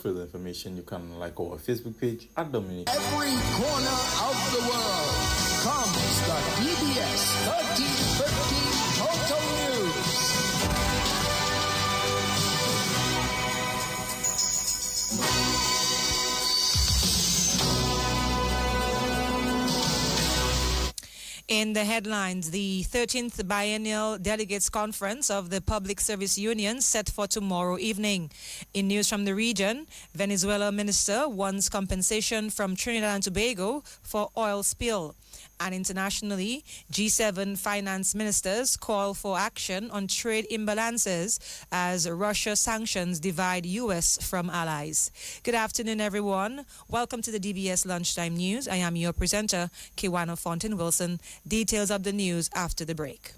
further information, you can like our Facebook page at Dominic. Every corner of the world comes the DBS 1315 Total News. In the headlines, the 13th Biennial Delegates Conference of the Public Service Union set for tomorrow evening. In news from the region, Venezuela minister wants compensation from Trinidad and Tobago for oil spill. And internationally, G7 finance ministers call for action on trade imbalances as Russia sanctions divide U.S. from allies. Good afternoon, everyone. Welcome to the DBS Lunchtime News. I am your presenter, Kiwana Fontaine Wilson. Details of the news after the break.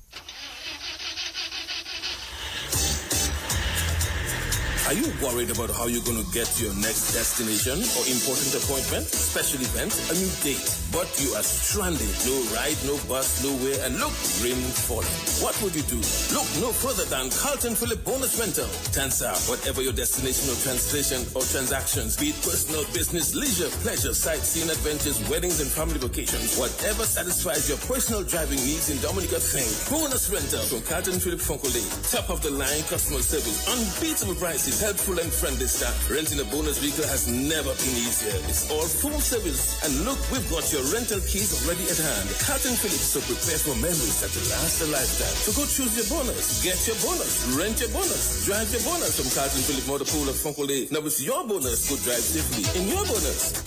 Are you worried about how you're going to get to your next destination or important appointment, special event, a new date, but you are stranded? No ride, no bus, nowhere, and look, rain falling. What would you do? Look no further than Carlton Phillip Bonus Rental. Tansa, whatever your destination or translation or transactions, be it personal, business, leisure, pleasure, sightseeing, adventures, weddings, and family vacations, whatever satisfies your personal driving needs in Dominica, think Bonus Rental from Carlton Phillip Fonkole. Top of the line customer service, unbeatable prices, helpful and friendly staff. Renting a bonus vehicle has never been easier. It's all full service. And look, we've got your rental keys already at hand. Carlton Phillips, so prepare for memories that will last a lifetime. So go choose your bonus, get your bonus, rent your bonus, drive your bonus from Carlton Phillips Motor Pool of Fonkole. Now it's your bonus. Go drive safely in your bonus.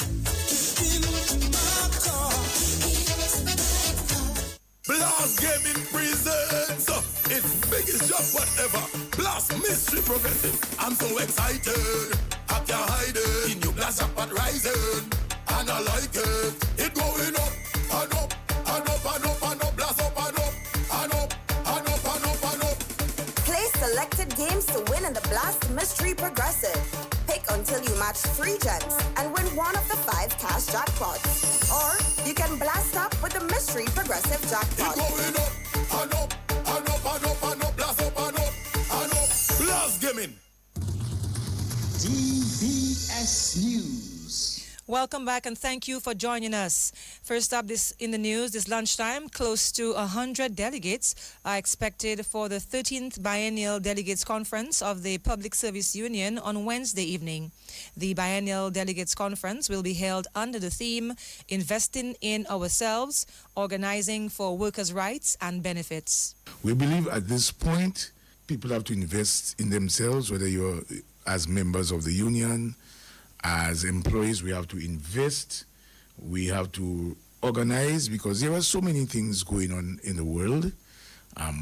Blast Gaming presents its biggest job whatever. Blast Mystery Progressive. I'm so excited. I can't hide it. In your blast up and rising. And I like it. It going up and up and up and up and up. Blast up and up and up and up and up and up. Play selected games to win in the Blast Mystery Progressive. Pick until you match 3 gems and win one of the 5 cash jackpots. Or you can blast up with the Mystery Progressive jackpot. It going up and up and up and up and up. Blast up and up and up. Blast Gaming. DBS News. Welcome back and thank you for joining us. First up in the news this lunchtime, close to 100 delegates are expected for the 13th Biennial Delegates Conference of the Public Service Union on Wednesday evening. The Biennial Delegates Conference will be held under the theme Investing in Ourselves, Organizing for Workers' Rights and Benefits. We believe at this point people have to invest in themselves, whether you're as members of the union, as employees. We have to invest, we have to organize, because there are so many things going on in the world.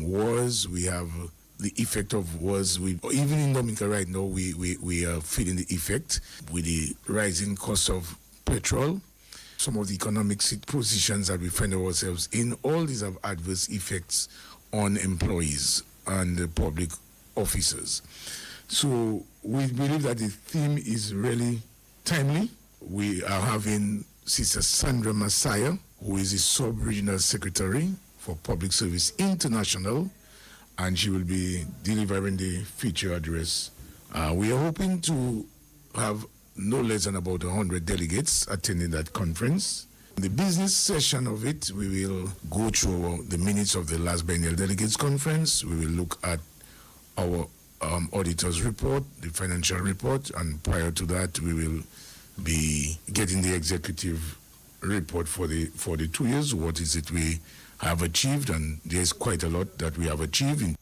Wars, we have the effect of wars. Even in Dominica right now, we are feeling the effect with the rising cost of petrol. Some of the economic positions that we find ourselves in, all these have adverse effects on employees and public officers. So we believe that the theme is really timely. We are having Sister Sandra Messiah, who is the Sub-Regional Secretary for Public Service International, and she will be delivering the feature address. We are hoping to have no less than about 100 delegates attending that conference. In the business session of it, we will go through the minutes of the last biennial delegates conference. We will look at our auditor's report, the financial report, and prior to that, we will be getting the executive report for the 2 years. What is it we have achieved? And there's quite a lot that we have achieved.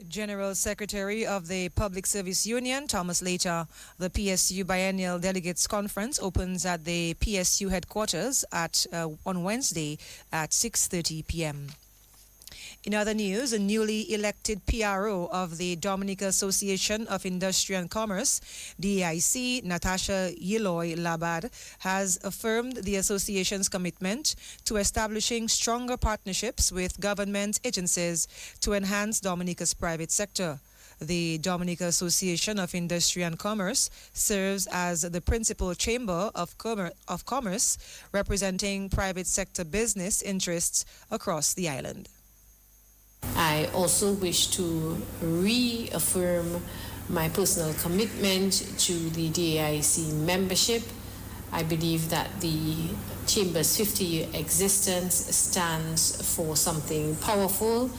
General Secretary of the Public Service Union, Thomas Later. The PSU Biennial Delegates Conference opens at the PSU headquarters on Wednesday at 6:30 p.m. In other news, a newly elected PRO of the Dominica Association of Industry and Commerce, DIC, Natasha Yiloy Labad, has affirmed the association's commitment to establishing stronger partnerships with government agencies to enhance Dominica's private sector. The Dominica Association of Industry and Commerce serves as the principal chamber of commerce representing private sector business interests across the island. I also wish to reaffirm my personal commitment to the DAIC membership. I believe that the Chamber's 50-year existence stands for something powerful.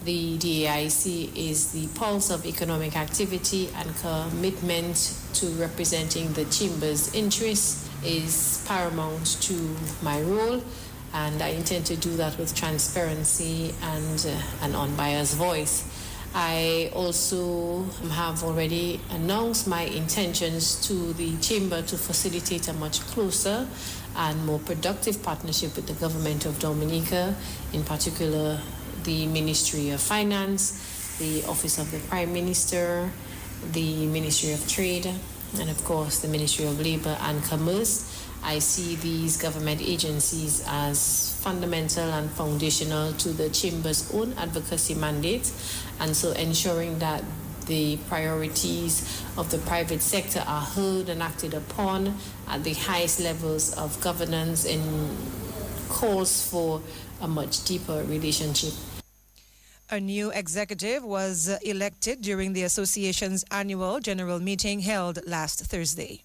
The DAIC is the pulse of economic activity, and commitment to representing the Chamber's interests is paramount to my role, and I intend to do that with transparency and an unbiased voice. I also have already announced my intentions to the Chamber to facilitate a much closer and more productive partnership with the government of Dominica, in particular the Ministry of Finance, the Office of the Prime Minister, the Ministry of Trade, and of course the Ministry of Labor and Commerce. I see these government agencies as fundamental and foundational to the Chamber's own advocacy mandate, and so ensuring that the priorities of the private sector are heard and acted upon at the highest levels of governance and calls for a much deeper relationship. A new executive was elected during the association's annual general meeting held last Thursday.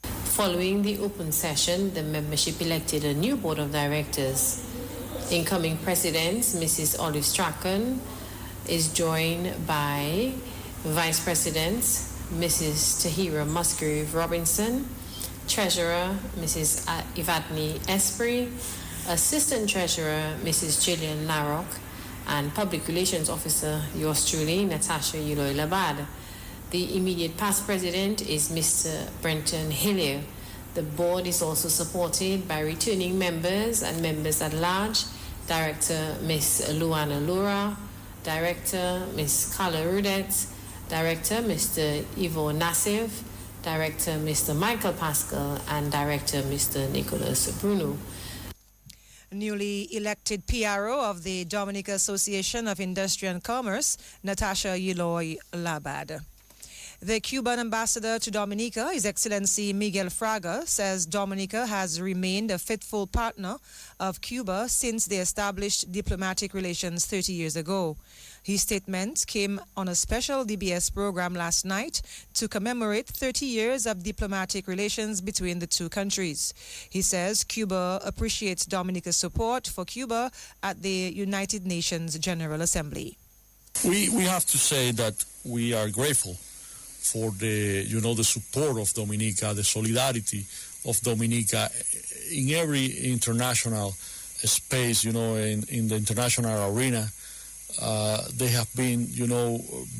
Following the open session, the membership elected a new board of directors. Incoming president, Mrs. Olive Strachan, is joined by Vice President, Mrs. Tahira Musgrave Robinson, Treasurer, Mrs. Ivadne Esprit, Assistant Treasurer, Mrs. Gillian Larrock, and Public Relations Officer, yours truly, Natasha Yuloy Labad. The immediate past president is Mr. Brenton Hillier. The board is also supported by returning members and members at large, Director Ms. Luana Lura, Director Ms. Carla Rudet, Director Mr. Ivo Nassif, Director Mr. Michael Pascal, and Director Mr. Nicholas Bruno. Newly elected PRO of the Dominica Association of Industry and Commerce, Natasha Yuloy Labad. The Cuban ambassador to Dominica, His Excellency Miguel Fraga, says Dominica has remained a faithful partner of Cuba since they established diplomatic relations 30 years ago. His statement came on a special DBS program last night to commemorate 30 years of diplomatic relations between the two countries. He says Cuba appreciates Dominica's support for Cuba at the United Nations General Assembly. We have to say that we are grateful for the support of Dominica, the solidarity of Dominica in every international space, in the international arena. They have been,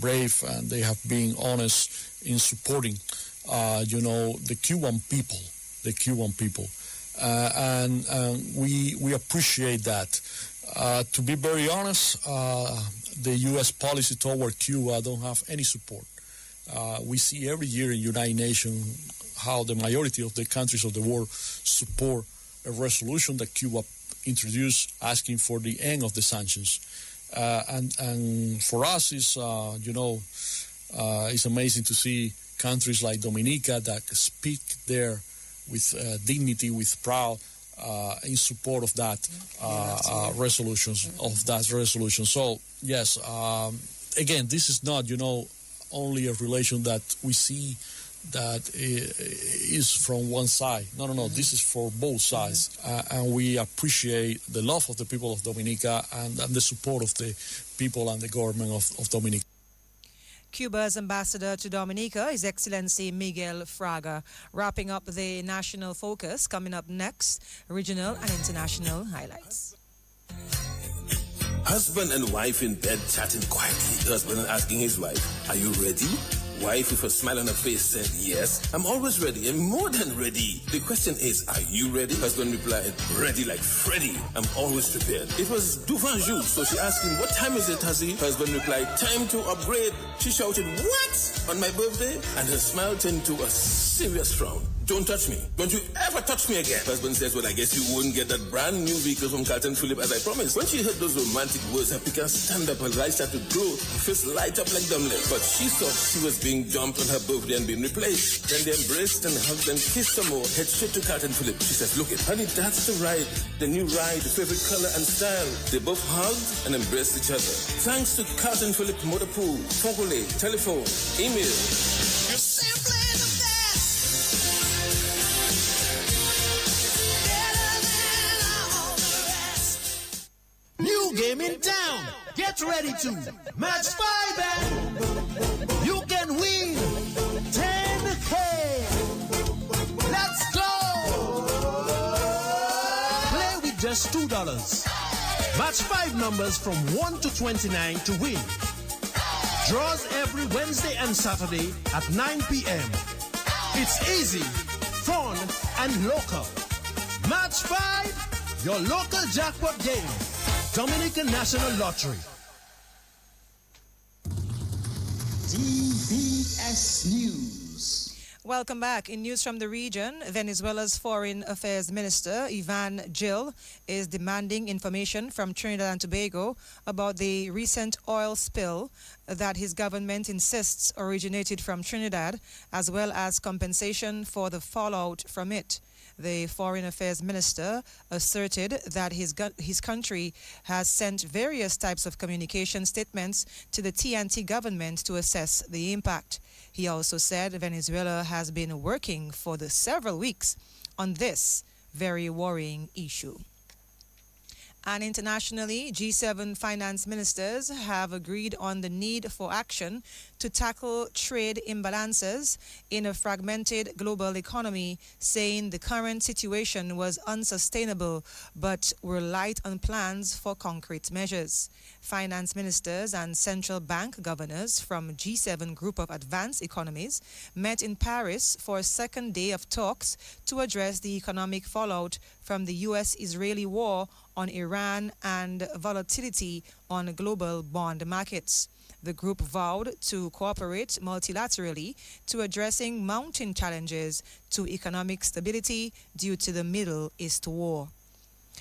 brave, and they have been honest in supporting, the Cuban people. And we appreciate that. To be very honest, the U.S. policy toward Cuba don't have any support. We see every year in United Nations how the majority of the countries of the world support a resolution that Cuba introduced asking for the end of the sanctions. And for us, it's amazing to see countries like Dominica that speak there with dignity, with pride, in support of that resolution. So yes, again, this is not only a relation that we see that is from one side. No. This is for both sides, and we appreciate the love of the people of Dominica and the support of the people and the government of Dominica. Cuba's ambassador to Dominica, His Excellency Miguel Fraga. Wrapping up the national focus, coming up next, regional and international highlights. Husband and wife in bed chatting quietly. Husband asking his wife, "Are you ready?" Wife with a smile on her face said, "Yes, I'm always ready and more than ready." The question is, are you ready? Husband replied, "Ready like Freddy. I'm always prepared." It was Duvin Jour, so she asked him, "What time is it, Huzzy?" Husband replied, "Time to upgrade." She shouted, "What? On my birthday?" And her smile turned to a serious frown. Don't touch me. Don't you ever touch me again. Husband says, well, I guess you wouldn't get that brand new vehicle from Carlton Phillip as I promised. When she heard those romantic words, her picker stand up, her eyes started to glow, her face light up like dumbling. But she thought she was being dumped on her birthday and being replaced. Then they embraced and hugged and kissed some more. Head straight to Carlton Phillip. She says, look it, honey, that's the ride. The new ride, the favorite color and style. They both hugged and embraced each other. Thanks to Carlton Phillip Motor Pool, phone call, telephone, email. You're simply the best. New game in town. Get ready to match 5 and you can win 10K. Let's go. Play with just $2. Match 5 numbers from 1 to 29 to win. Draws every Wednesday and Saturday at 9 p.m. It's easy, fun, and local. Match 5, your local jackpot game. Dominican National Lottery. DBS News. Welcome back. In news from the region, Venezuela's Foreign Affairs Minister, Ivan Gil, is demanding information from Trinidad and Tobago about the recent oil spill that his government insists originated from Trinidad, as well as compensation for the fallout from it. The Foreign Affairs Minister asserted that his country has sent various types of communication statements to the TNT government to assess the impact. He also said Venezuela has been working for several weeks on this very worrying issue. And internationally, G7 finance ministers have agreed on the need for action to tackle trade imbalances in a fragmented global economy, saying the current situation was unsustainable, but were light on plans for concrete measures. Finance ministers and central bank governors from G7 group of advanced economies met in Paris for a second day of talks to address the economic fallout from the U.S.-Israeli war on Iran and volatility on global bond markets. The group vowed to cooperate multilaterally to addressing mounting challenges to economic stability due to the Middle East war.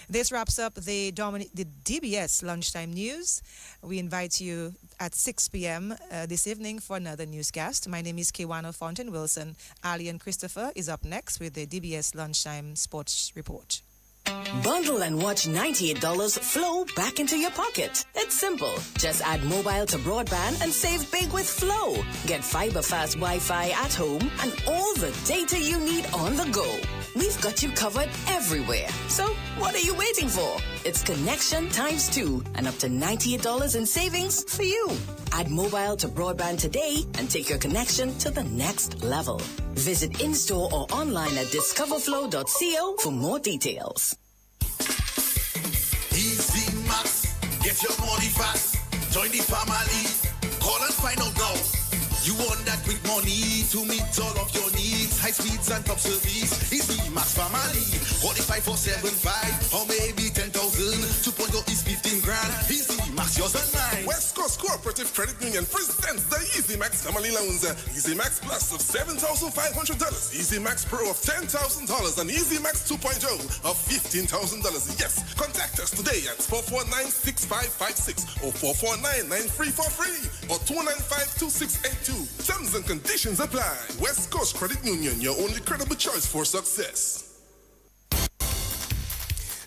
This wraps up the DBS Lunchtime News. We invite you at 6 p.m. This evening for another newscast. My name is Kewana Fountain Wilson. Ali and Christopher is up next with the DBS Lunchtime Sports Report. Bundle and watch $98 flow back into your pocket. It's simple. Just add mobile to broadband and save big with Flow. Get fiber fast Wi-Fi at home and all the data you need on the go. We've got you covered everywhere. So what are you waiting for? It's connection times 2 and up to $98 in savings for you. Add mobile to broadband today and take your connection to the next level. Visit in-store or online at discoverflow.co for more details. Easy Max, get your money fast. Join the family. Call and find out now. You want that quick money to meet all of your needs. High speeds and top service. Easy Max family. 45,475 or maybe 10,000. 2.0 is 15 grand. Easy Max, yours and mine. West Coast Cooperative Credit Union presents the Easy Max Family Loans. Easy Max Plus of $7,500. Easy Max Pro of $10,000 and Easy Max 2.0 of $15,000. Yes, contact us today at 449-6556 or 449-9343 or 295-2682. Terms and conditions apply. West Coast Credit Union, your only credible choice for success.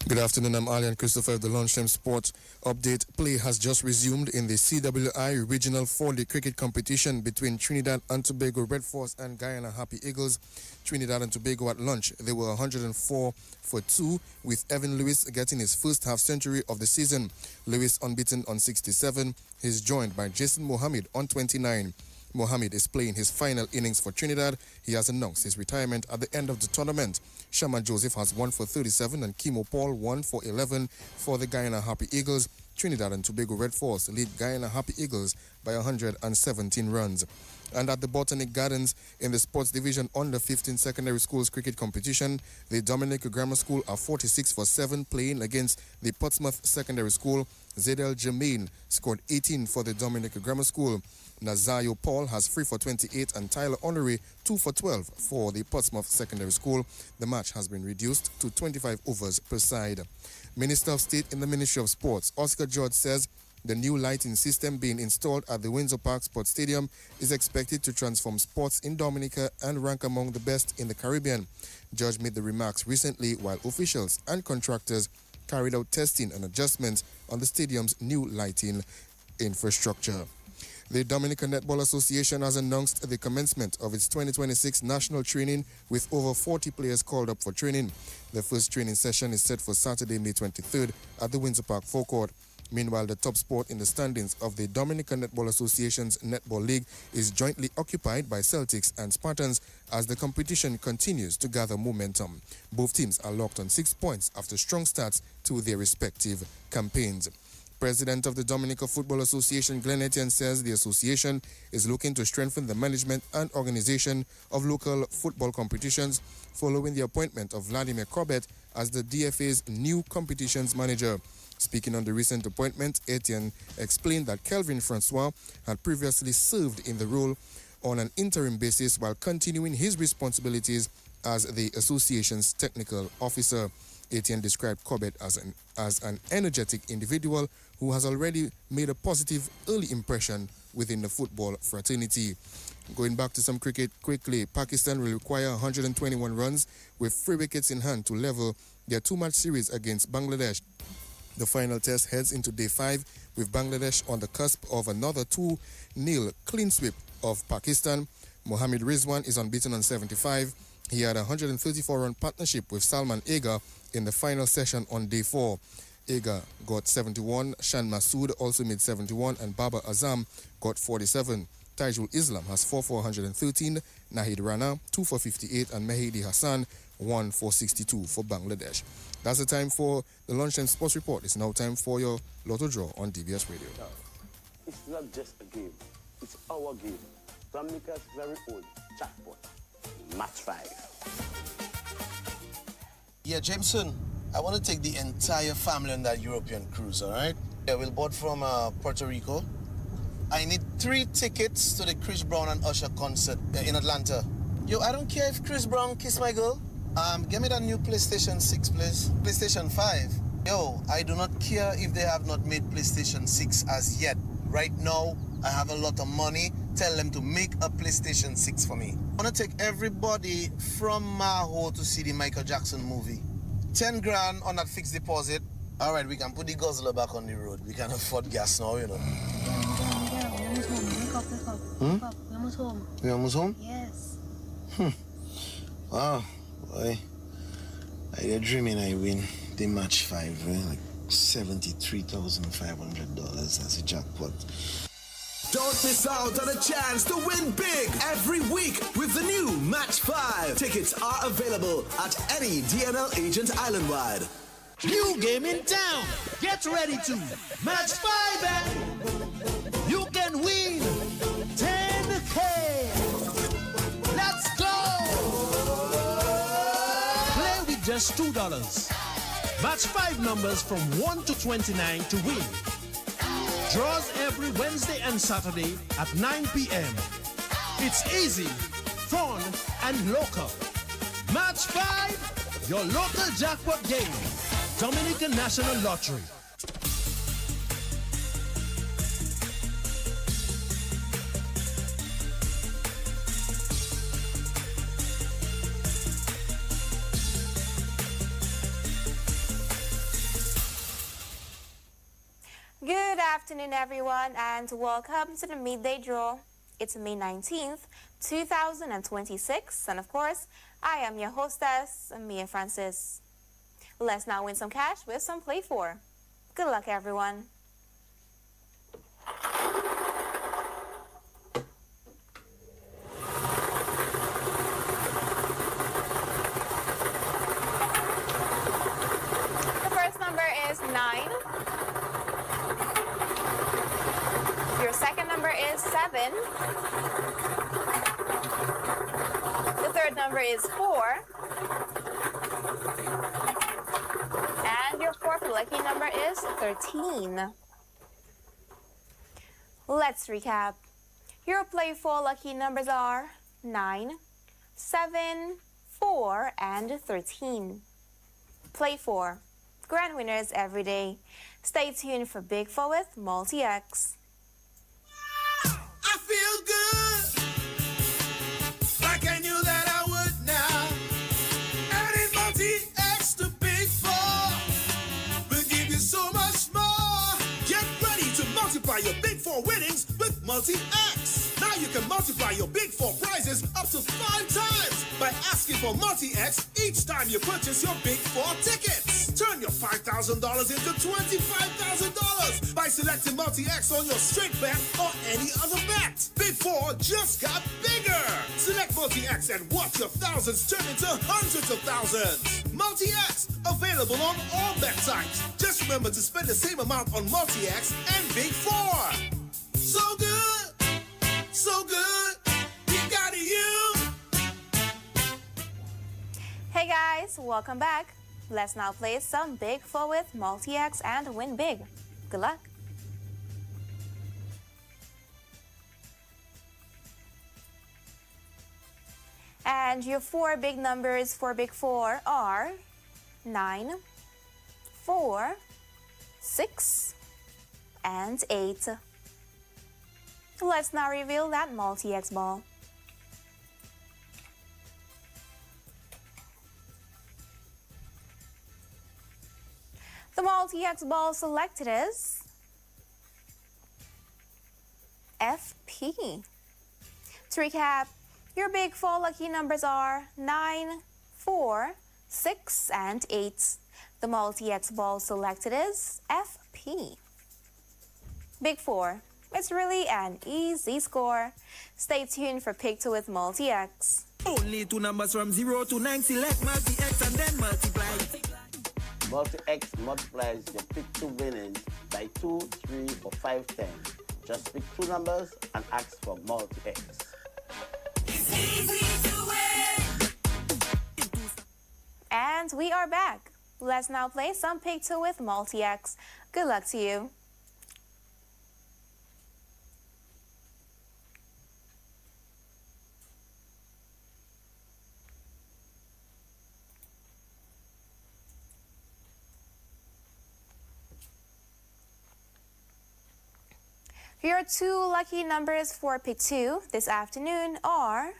Good afternoon, I'm Ali and Christopher of the Lunchtime Sport Update. Play has just resumed in the CWI Regional 4-Day Cricket Competition between Trinidad and Tobago Red Force and Guyana Happy Eagles. Trinidad and Tobago at lunch, they were 104 for 2, with Evan Lewis getting his first half-century of the season. Lewis unbeaten on 67. He's joined by Jason Mohammed on 29. Mohammed is playing his final innings for Trinidad. He has announced his retirement at the end of the tournament. Shama Joseph has 1 for 37 and Kimo Paul 1 for 11 for the Guyana Happy Eagles. Trinidad and Tobago Red Force lead Guyana Happy Eagles by 117 runs. And at the Botanic Gardens in the Sports Division Under 15 Secondary Schools Cricket Competition, the Dominica Grammar School are 46 for 7 playing against the Portsmouth Secondary School. Zedel Jermaine scored 18 for the Dominica Grammar School. Nazario Paul has 3 for 28 and Tyler Honoré 2 for 12 for the Portsmouth Secondary School. The match has been reduced to 25 overs per side. Minister of State in the Ministry of Sports, Oscar George, says the new lighting system being installed at the Windsor Park Sports Stadium is expected to transform sports in Dominica and rank among the best in the Caribbean. George made the remarks recently while officials and contractors carried out testing and adjustments on the stadium's new lighting infrastructure. The Dominican Netball Association has announced the commencement of its 2026 national training with over 40 players called up for training. The first training session is set for Saturday, May 23rd at the Windsor Park forecourt. Meanwhile, the top spot in the standings of the Dominican Netball Association's Netball League is jointly occupied by Celtics and Spartans as the competition continues to gather momentum. Both teams are locked on 6 points after strong starts to their respective campaigns. President of the Dominica Football Association, Glenn Etienne, says the association is looking to strengthen the management and organization of local football competitions following the appointment of Vladimir Corbett as the DFA's new competitions manager. Speaking on the recent appointment, Etienne explained that Kelvin Francois had previously served in the role on an interim basis while continuing his responsibilities as the association's technical officer. Etienne described Corbett as an energetic individual who has already made a positive early impression within the football fraternity. Going back to some cricket quickly, Pakistan will require 121 runs with 3 wickets in hand to level their 2-match series against Bangladesh. The final test heads into day 5 with Bangladesh on the cusp of another 2-0 clean sweep of Pakistan. Mohammad Rizwan is unbeaten on 75. He had a 134-run partnership with Salman Aga in the final session on day 4. Aga got 71, Shan Masood also made 71, and Baba Azam got 47. Taijul Islam has 4 for 113, Nahid Rana 2 for 58, and Mehdi Hassan 1 for 62 for Bangladesh. That's the time for the Lunchtime Sports Report. It's now time for your Lotto Draw on DBS Radio. It's not just a game, it's our game. Dominica's very own jackpot. Match 5. Yeah, Jameson, I want to take the entire family on that European cruise, all right? Yeah, we'll board from Puerto Rico. I need 3 tickets to the Chris Brown and Usher concert in Atlanta. Yo, I don't care if Chris Brown kiss my girl. Give me that new PlayStation 6, please. PlayStation 5. Yo, I do not care if they have not made PlayStation 6 as yet. Right now, I have a lot of money. Tell them to make a PlayStation 6 for me. I want to take everybody from Maho to see the Michael Jackson movie. 10 grand on that fixed deposit. All right, we can put the guzzler back on the road. We can afford gas now, you know. We almost home? Yes. Wow, boy. I get dreaming I win the match 5, like $73,500 as a jackpot. Don't miss out on a chance to win big every week with the new Match 5. Tickets are available at any DNL agent island-wide. New game in town. Get ready to Match 5 and you can win 10K. Let's go. Play with just $2. Match 5 numbers from 1 to 29 to win. Draws every Wednesday and Saturday at 9 p.m. It's easy, fun, and local. Match 5, your local jackpot game. Dominican National Lottery. Good afternoon, everyone, and welcome to the Midday Draw. It's May 19th, 2026, and of course, I am your hostess, Mia Francis. Let's now win some cash with some Play 4. Good luck, everyone. The first number is 9. Your second number is 7. The third number is 4. And your fourth lucky number is 13. Let's recap. Your Play 4 lucky numbers are 9, 7, 4, and 13. Play 4. Grand winners every day. Stay tuned for Big 4 with Multi-X. I feel good, like I knew that I would now. Adding Multi-X to Big 4 will give you so much more. Get ready to multiply your Big 4 winnings with Multi-X. Now you can multiply your Big 4 prizes up to 5 times by asking for Multi-X each time you purchase your Big 4 tickets. Turn your $5,000 into $25,000 by selecting Multi-X on your straight bet or any other bet. Big 4 just got bigger. Select Multi-X and watch your thousands turn into hundreds of thousands. Multi-X, available on all bet types. Just remember to spend the same amount on Multi-X and Big 4. So good, so good, we got you. Hey guys, welcome back. Let's now play some Big 4 with Multi-X and win big. Good luck. And your 4 big numbers for Big 4 are 9, 4, 6, and 8. Let's now reveal that Multi-X ball. The Multi-X ball selected is FP. To recap, your Big 4 lucky numbers are 9, 4, 6, and 8. The Multi-X ball selected is FP. Big 4. It's really an easy score. Stay tuned for Pick 2 with Multi-X. Only 2 numbers from 0 to 9. Select Multi-X and then multiply. Multi-X multiplies your Pick 2 winnings by 2, 3, or 5 times. Just pick 2 numbers and ask for Multi-X. It's easy to win. And we are back. Let's now play some Pick 2 with Multi-X. Good luck to you. Your 2 lucky numbers for Pick 2 this afternoon are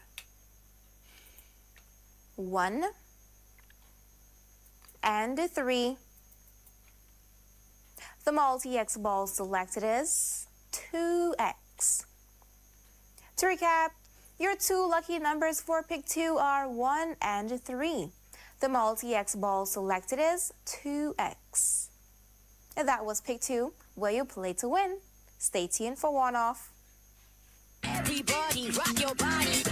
1 and 3. The Multi-X ball selected is 2X. To recap, your 2 lucky numbers for Pick 2 are 1 and 3. The Multi-X ball selected is 2X. And that was Pick 2, where you play to win. Stay tuned for one-off. Everybody rock your body.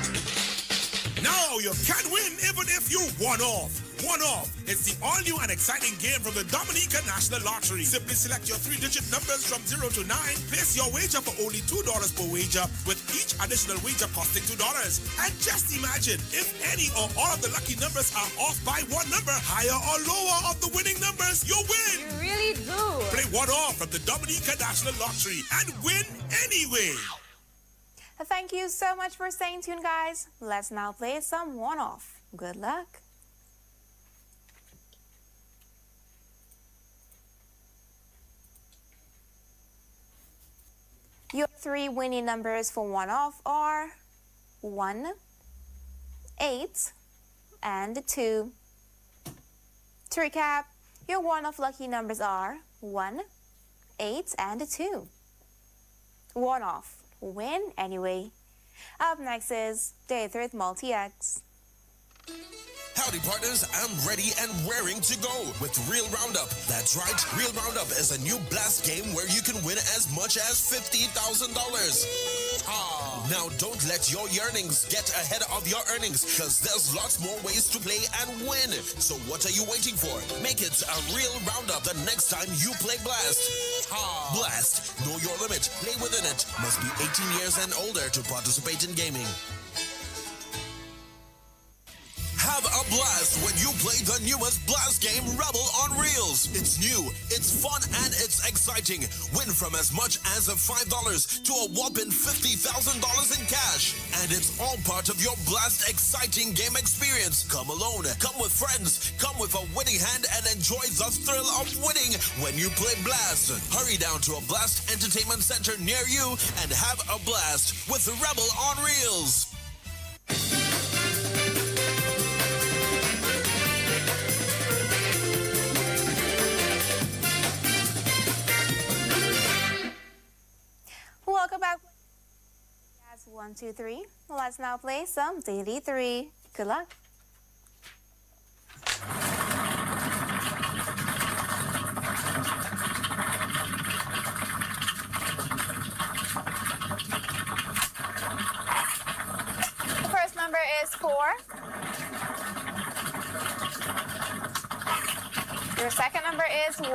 Now you can win even if you one-off. One-off. It's the all-new and exciting game from the Dominica National Lottery. Simply select your 3-digit numbers from 0 to 9. Place your wager for only $2 per wager, with each additional wager costing $2. And just imagine, if any or all of the lucky numbers are off by 1 number, higher or lower of the winning numbers, you win. You really do. Play one-off from the Dominica National Lottery and win anyway. Thank you so much for staying tuned, guys. Let's now play some one-off. Good luck. Your 3 winning numbers for one-off are 1, 8, and 2. To recap, your one-off lucky numbers are 1, 8, and 2. One-off. Win anyway. Up next is Day 3 with Multi-X. Howdy partners, I'm ready and raring to go with Real Roundup. That's right, Real Roundup is a new blast game where you can win as much as $50,000. Now don't let your yearnings get ahead of your earnings, because there's lots more ways to play and win. So what are you waiting for? Make it a Real Roundup the next time you play Blast. Blast, know your limit, play within it. Must be 18 years and older to participate in gaming. Have a blast when you play the newest blast game, Rebel on Reels. It's new, it's fun, and it's exciting. Win from as much as $5 to a whopping $50,000 in cash. And it's all part of your blast exciting game experience. Come alone, come with friends, come with a winning hand, and enjoy the thrill of winning when you play Blast. Hurry down to a Blast Entertainment Center near you and have a blast with Rebel on Reels. Welcome back. That's 1, 2, 3. Let's now play some Daily 3. Good luck. The first number is 4. Your second number is 1.